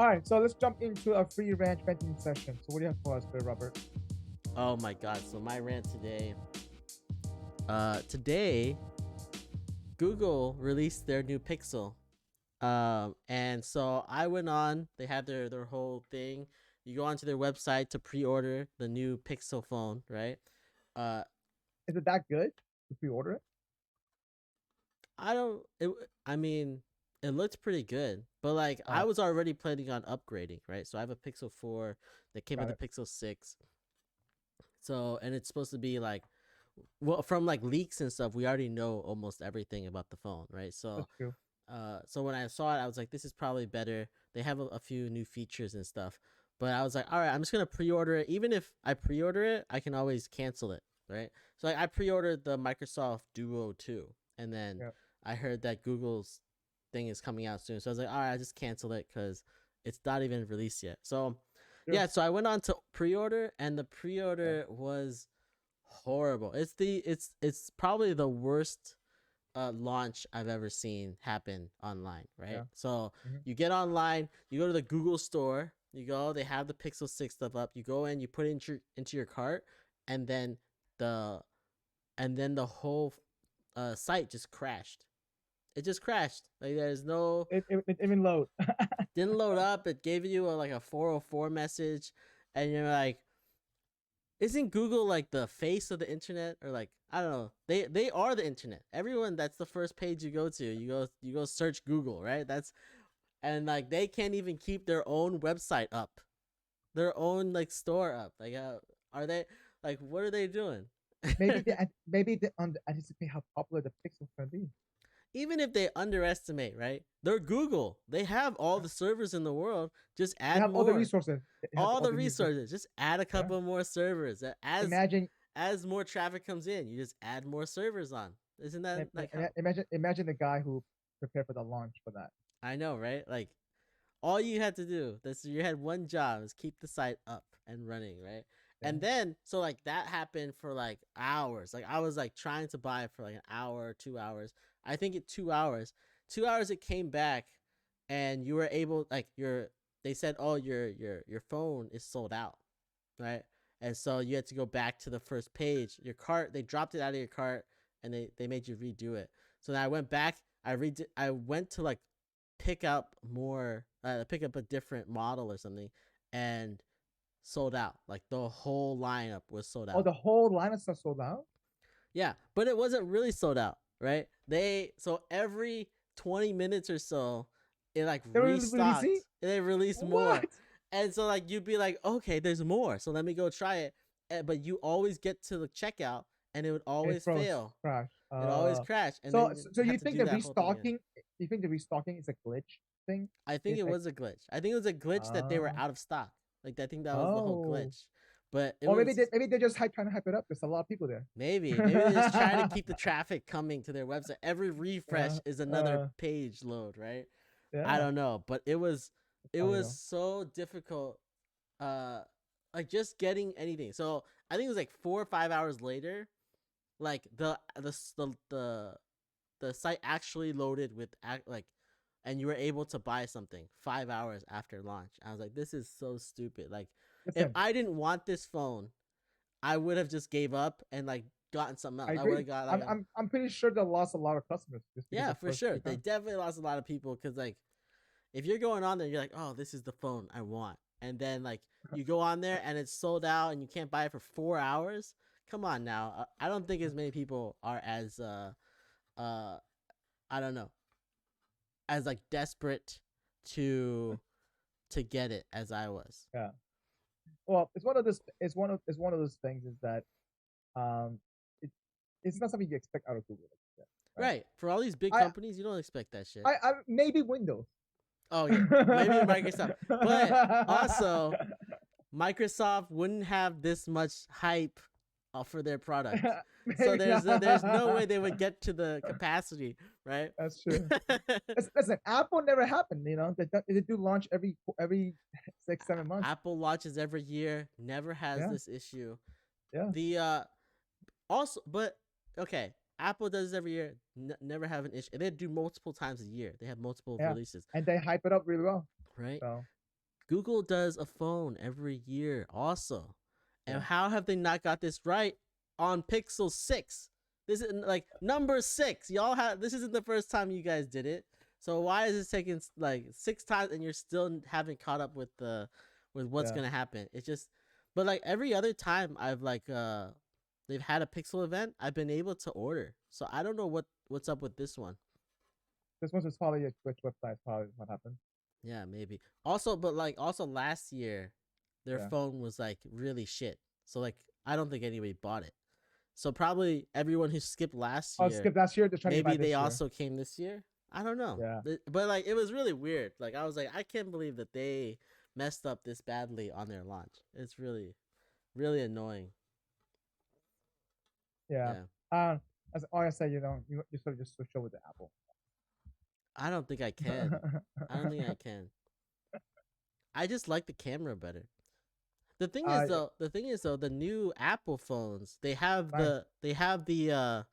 All right, so let's jump into a free ranch venting session. So what do you have for us there, Robert? Oh my god, so my rant today. Today Google released their new Pixel. And so I went on, they had their whole thing. You go onto their website to pre-order the new Pixel phone, right? Uh Is it that good if we order it? I don't it I mean, it looked pretty good, but like I Oh, was already planning on upgrading, right? So I have a Pixel 4 that came with got the it. Pixel 6. So, and it's supposed to be like, well, from like leaks and stuff, we already know almost everything about the phone, right? So, That's true. so when I saw it, I was like, this is probably better. They have a few new features and stuff, but I was like, all right, I'm just gonna pre-order it. Even if I pre-order it, I can always cancel it, right? So like, I pre-ordered the Microsoft Duo 2, and then Yeah. I heard that Google's thing is coming out soon. So I was like, all right, I just cancel it because it's not even released yet. So Sure. yeah, so I went on to pre-order, and the Yeah. pre-order was horrible. It's probably the worst launch I've ever seen happen online, right? Yeah. So Mm-hmm. you get online, you go to the Google store, you go, they have the Pixel 6 stuff up, you go in, you put it into your cart, and then the the whole site just crashed. It just crashed. Like there's no It even load. didn't load up. It gave you like a 404 message, and you're like, isn't Google like the face of the internet, or like I don't know? They are the internet. Everyone, that's the first page you go to. You go search Google, right? That's and like they can't even keep their own website up, their own like store up. Like are they like what are they doing? Maybe they anticipate how popular the Pixel's gonna be. Even if they underestimate, right? They're Google. They have all Yeah. the servers in the world. Just They add have all the more. resources. They have All all the the resources. resources. Just add a Yeah. couple more servers. Imagine, As more traffic comes in, you just add more servers on. Isn't that like how imagine the guy who prepared for the launch for that. I know, right? Like all you had to do, that's you had one job is keep the site up and running, right? Yeah. And then so like that happened for like hours. Like I was like trying to buy it for like an hour, 2 hours. I think it 2 hours. 2 hours it came back and you were able like they said, oh your phone is sold out, right? And so you had to go back to the first page. Your cart, they dropped it out of your cart and they made you redo it. So then I went back, I went to like pick up more, pick up a different model or something, and sold out. Like the whole lineup was sold Oh, out. the whole line of stuff sold out. Yeah, but it wasn't really sold out, right? So every 20 minutes or so, it like They were restocked. releasing. And they released more. What? And so like you'd be like, okay, there's more. So let me go try it. But you always get to the checkout and it would And it always froze, fail. crash. It always crash. And So then so you you have to think do the that whole thing again. restocking? You think the restocking is a glitch thing? I think it was a glitch. I think it was a glitch that they were Uh, out of stock. Like I think that was the whole oh, glitch. But it or was maybe they're just trying to hype it up. There's a lot of people there. maybe they're just trying to keep the traffic coming to their website. Every refresh uh, is another page load, right? I yeah, don't know, but it was it's funny though. so difficult. Uh, like just getting anything. So I think it was like 4 or 5 hours later, like the site actually loaded with like, and you were able to buy something 5 hours after launch. I was like, this is so stupid. Like, if Listen, I didn't want this phone, I would have just gave up and like gotten something else. I I would agree. have got like I'm pretty sure they lost a lot of customers just because yeah, of for first sure. few They times. definitely lost a lot of people because like if you're going on there, you're like, oh, this is the phone I want, and then like you go on there and it's sold out and you can't buy it for 4 hours. Come on now, I don't think as many people are as uh I don't know, as like desperate to get it as I was. Yeah. Well, it's one of those. It's one of those things. Is that um, it, it's not something you expect out of Google. Like you said, right? Right. For all these big I companies, you don't expect that shit. I maybe Windows. Oh yeah, maybe Microsoft, but also Microsoft wouldn't have this much hype for their product. So Maybe there's no way they would get to the capacity, right? that's true. Listen, Apple never happened. You know, they do launch every 6 7 months. Apple launches every year, never has Yeah, this issue. yeah, The also, but okay, Apple does this every year, never have an issue. They do multiple times a year. They have multiple yeah. releases, And they hype it up really well. right? So Google does a phone every year also. And Yeah. how have they not got this right on Pixel 6? This is like number 6. Y'all have this isn't the first time you guys did it. So why is it taking like 6 times and you're still haven't caught up with the with what's Yeah. going to happen? It's just but like every other time I've like they've had a Pixel event, I've been able to order. So I don't know what's up with this one. This was probably a Twitch website. Probably what happened. Yeah, maybe. Also, but like also last year, their Yeah. phone was like really shit. So like I don't think anybody bought it. So probably everyone who skipped last Oh, year, skip last year. They're trying to buy maybe this they year. also came this year. I don't know. Yeah. But like it was really weird. Like I was like, I can't believe that they messed up this badly on their launch. It's really, really annoying. Yeah. Yeah. As I said, you sort of just switch over to Apple. I don't think I can. I don't think I can. I just like the camera better. The thing is though, the new Apple phones, they have Nice. the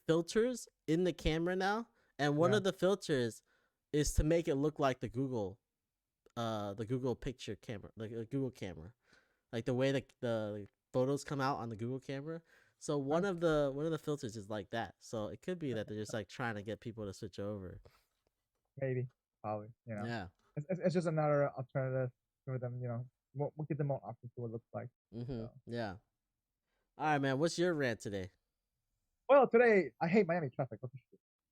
filters in the camera now, and one Yeah. of the filters is to make it look like the Google picture camera, like the Google camera, like the way the photos come out on the Google camera. So one of the filters is like that. So it could be that they're just like trying to get people to switch over. Maybe. Probably. Yeah. It's just another alternative for them. We'll give them more options to what it looks like. So. Yeah. All right, man. What's your rant today? Well, today I hate Miami traffic.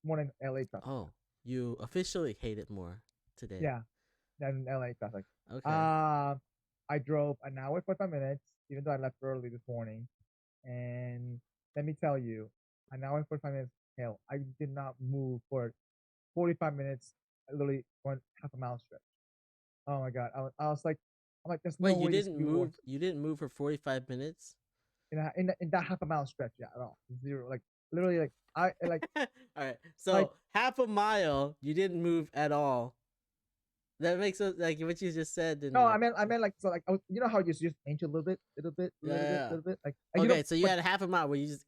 More than LA traffic. Oh, you officially hate it more today. Yeah, than LA traffic. Okay. I drove an hour 45 minutes, even though I left early this morning. And let me tell you, an hour 45 minutes. Hell, I did not move for 45 minutes. Literally one half a mile stretch. Oh my god, I was like, there's no Wait, way you this didn't could be move? worse. You didn't move for 45 minutes? In that half a mile stretch, yeah, at all, zero. Like literally, like I like. All right, so like, half a mile you didn't move at all. That makes it like what you just said. No, Like, I meant like so like you know how you just inch a little bit, yeah. little bit, like Okay, so you had half a mile where you just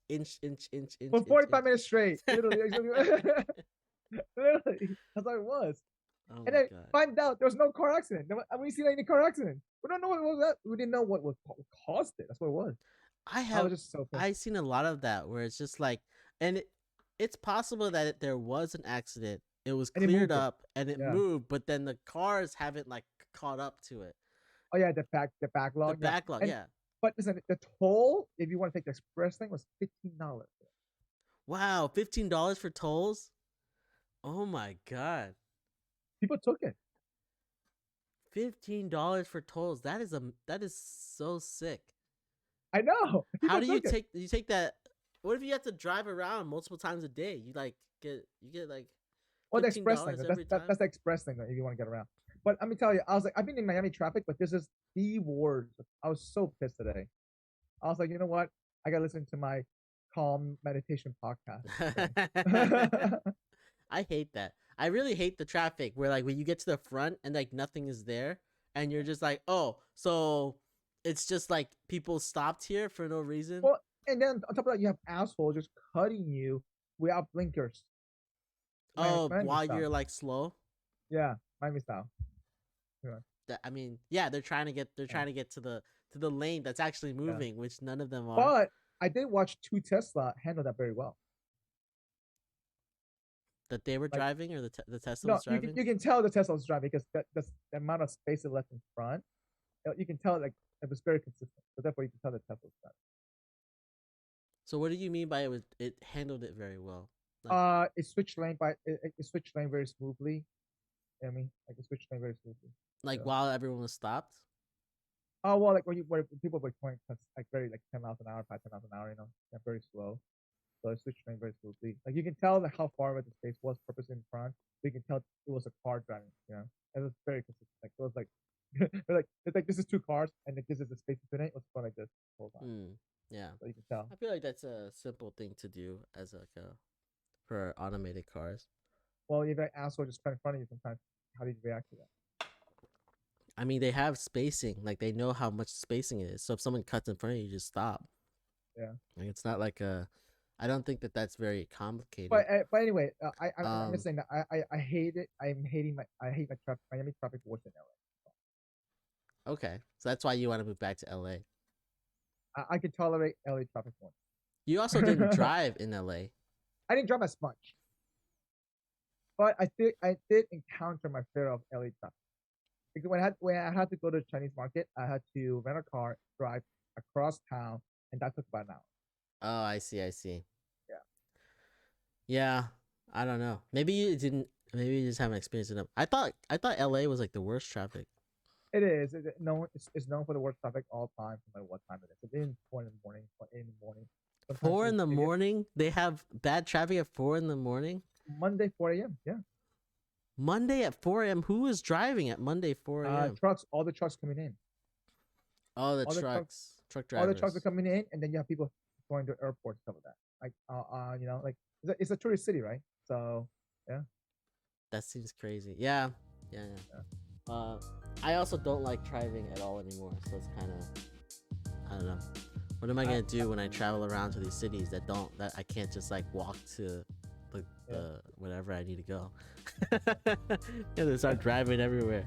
inch for 45 minutes straight, literally, literally, that's how it was. Oh And my then god. find out there was no car accident. We seen any car accident. We don't know what was that. We didn't know what caused it. That's what it was. I was just so pissed. I've seen a lot of that where it's just like, and it's possible that there was an accident. It was cleared up and it moved, but then the cars haven't like caught up to it. Oh yeah, the backlog. The backlog, yeah. But listen, the toll, if you want to take the express thing, was $15. Wow, $15 for tolls? Oh my god. People took it. $15 for tolls. That is so sick. I know. How do you take that? What if you have to drive around multiple times a day? You get like well, the express thing. That's the express thing if you want to get around. But let me tell you, I was like, I've been in Miami traffic, but this is the worst. I was so pissed today. I was like, you know what? I gotta listen to my calm meditation podcast. I hate that. I really hate the traffic where like when you get to the front and like nothing is there and you're just like, oh, so it's just like people stopped here for no reason. Well, and then on top of that, you have assholes just cutting you without blinkers. Oh, while you're like slow. Yeah, Miami style. Yeah. I mean, yeah, they're trying to get to the lane that's actually moving, which none of them are. But I did watch two Tesla handle that very well. That they were driving, or the Tesla was driving. You can tell the Tesla was driving because the amount of space it left in front. You can tell like it was very consistent. So therefore, you can tell the Tesla was driving. So what do you mean by it handled it very well? Like, it switched lane very smoothly. I mean, like it switched lane very smoothly. Like while everyone was stopped. Oh well, like where people were going like very like 10 miles an hour, 10 miles an hour, very slow. So it switched lane very smoothly. Like you can tell like how far away the space was purposely in front. You can tell it was a car driving. It was very consistent. Like it was like it's like this is two cars and this is the space between it. It was going like this the whole time. Yeah. So you can tell. I feel like that's a simple thing to do as like for automated cars. Well, if an asshole just cut in front of you sometimes, how do you react to that? I mean, they have spacing. Like they know how much spacing it is. So if someone cuts in front of you, just stop. Yeah. Like it's not like I don't think that that's very complicated. But anyway, I'm just saying that I hate it. I hate my Miami traffic worse than LA. Okay, so that's why you want to move back to LA. I can tolerate LA traffic more. You also didn't drive in LA. I didn't drive as much, but I did encounter my fear of LA traffic. Because when I had to go to the Chinese market, I had to rent a car, drive across town, and that took about an hour. Oh, I see. I see. Yeah, Yeah, I don't know. Maybe you didn't. Maybe you just haven't experienced it enough. I thought LA was like the worst traffic. it is. It's known for the worst traffic all time, no matter what time it is. It's in 4 in the morning, 8 in the morning. Sometimes 4 in it's the it gets morning. They have bad traffic at 4 in the morning. Monday 4 a.m. Yeah, Monday at 4 a.m. Who is driving at Monday 4 a.m.? trucks, all the trucks coming in, Oh, the all the trucks, truck all the trucks are drivers. coming in, and then you have people going to airports, stuff like that. Like, like it's a tourist city, right? So, yeah, That seems crazy. Yeah, yeah, yeah, yeah. I also don't like driving at all anymore. So it's kind of, I don't know. What am I I, gonna do when I travel around to these cities that I can't just like walk to yeah. the whatever I need to go? Yeah, they start driving everywhere.